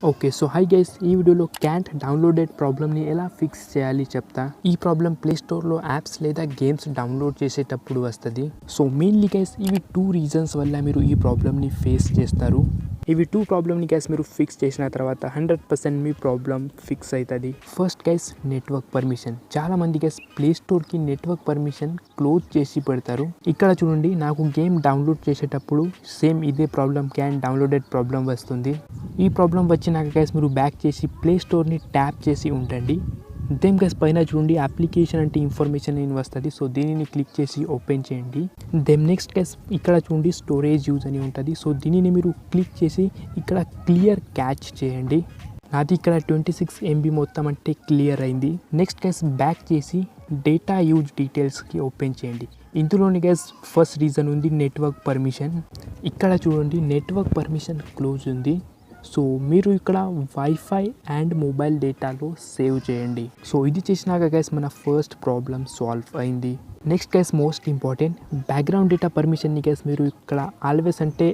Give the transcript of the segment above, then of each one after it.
Okay. So hi guys, ఈ వీడియోలో can't downloaded ప్రాబ్లమ్ని ఎలా ఫిక్స్ చేయాలి చెప్తా. ఈ ప్రాబ్లం ప్లే స్టోర్లో యాప్స్ లేదా గేమ్స్ డౌన్లోడ్ చేసేటప్పుడు వస్తుంది. సో మెయిన్లీ గైస్ ఇవి 2 రీజన్స్ వల్ల మీరు ఈ ప్రాబ్లమ్ని ఫేస్ చేస్తారు. ఇవి 2 ప్రాబ్లమ్ని గైస్ మీరు ఫిక్స్ చేసిన తర్వాత 100% మీ ప్రాబ్లం ఫిక్స్ అవుతుంది. First guys network permission. చాలా మంది గైస్ ప్లే స్టోర్కి నెట్వర్క్ పర్మిషన్ క్లోజ్ చేసి పెడతారు. ఇక్కడ చూడండి, నాకు గేమ్ డౌన్లోడ్ చేసేటప్పుడు సేమ్ ఇదే ప్రాబ్లం, క్యాన్ డౌన్లోడెడ్ ప్రాబ్లం వస్తుంది. ఈ ప్రాబ్లం వచ్చినాక గైస్ మీరు బ్యాక్ చేసి ప్లే స్టోర్ని ట్యాప్ చేసి ఉండండి. దెన్ గైస్ పైన చూడండి అప్లికేషన్ అంటే ఇన్ఫర్మేషన్ అని వస్తుంది. సో దీనిని క్లిక్ చేసి ఓపెన్ చేయండి. దెన్ నెక్స్ట్ గైస్ ఇక్కడ చూడండి స్టోరేజ్ యూజ్ అని ఉంటుంది. సో దీనిని మీరు క్లిక్ చేసి ఇక్కడ క్లియర్ క్యాచ్ చేయండి. నాది ఇక్కడ 26 MB మొత్తం అంటే క్లియర్ అయింది. నెక్స్ట్ గైస్ బ్యాక్ చేసి డేటా యూజ్ డీటెయిల్స్కి ఓపెన్ చేయండి. ఇందులోని గైస్ ఫస్ట్ రీజన్ ఉంది నెట్వర్క్ పర్మిషన్. ఇక్కడ చూడండి నెట్వర్క్ పర్మిషన్ క్లోజ్ ఉంది. సో మీరు ఇక్కడ వైఫై అండ్ మొబైల్ డేటాలో సేవ్ చేయండి. సో ఇది చేసినాక గైస్ మన ఫస్ట్ ప్రాబ్లం సాల్వ్ అయింది. Next guys most important background data పర్మిషన్ని గైస్ మీరు ఇక్కడ ఆల్వేస్ అంటే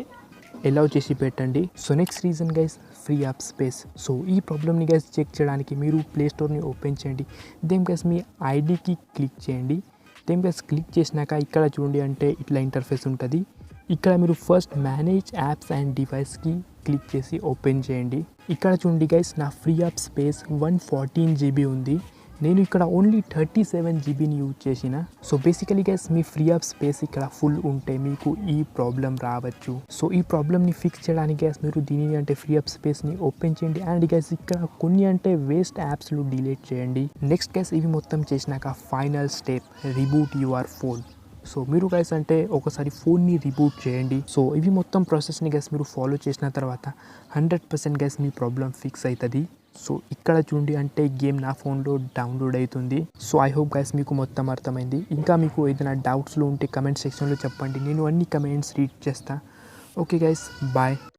అలౌ చేసి పెట్టండి. So next reason guys free up space. So ఈ ప్రాబ్లమ్ని గైస్ చెక్ చేయడానికి మీరు ప్లే స్టోర్ని ఓపెన్ చేయండి. దెన్ గైస్ మీ ఐడికి క్లిక్ చేయండి. దెన్ గైస్ క్లిక్ చేసినాక ఇక్కడ చూడండి అంటే ఇట్లా ఇంటర్ఫేస్ ఉంటుంది. ఇక్కడ మీరు ఫస్ట్ మేనేజ్ యాప్స్ అండ్ డివైస్కి క్లిక్ చేసి ఓపెన్ చేయండి. ఇక్కడ చూడండి గైస్ నా ఫ్రీ అప్ స్పేస్ 114 GB ఉంది. నేను ఇక్కడ ఓన్లీ 37 GBని యూజ్ చేసిన. సో బేసికలీ గైస్ మీ ఫ్రీ అప్ స్పేస్ ఇక్కడ ఫుల్ ఉంటే మీకు ఈ ప్రాబ్లం రావచ్చు. సో ఈ ప్రాబ్లమ్ని ఫిక్స్ చేయడానికి గైస్ మీరు దీనిని అంటే ఫ్రీ అప్ స్పేస్ని ఓపెన్ చేయండి. అండ్ గైస్ ఇక్కడ కొన్ని అంటే వేస్ట్ యాప్స్లు డిలీట్ చేయండి. నెక్స్ట్ గైస్ ఇవి మొత్తం చేసినాక final step reboot your phone. So మీరు గైస్ అంటే ఒకసారి ఫోన్ని రిబూట్ చేయండి. సో ఇవి మొత్తం ప్రాసెస్ని గైస్ మీరు ఫాలో చేసిన తర్వాత 100% గైస్ మీ ప్రాబ్లం ఫిక్స్ అవుతుంది. సో ఇక్కడ చూడండి అంటే గేమ్ నా ఫోన్లో డౌన్లోడ్ అవుతుంది. సో ఐ హోప్ గైస్ మీకు మొత్తం అర్థమైంది. ఇంకా మీకు ఏదైనా డౌట్స్లో ఉంటే కమెంట్ సెక్షన్లో చెప్పండి, నేను అన్ని కమెంట్స్ రీడ్ చేస్తా. Okay guys, bye.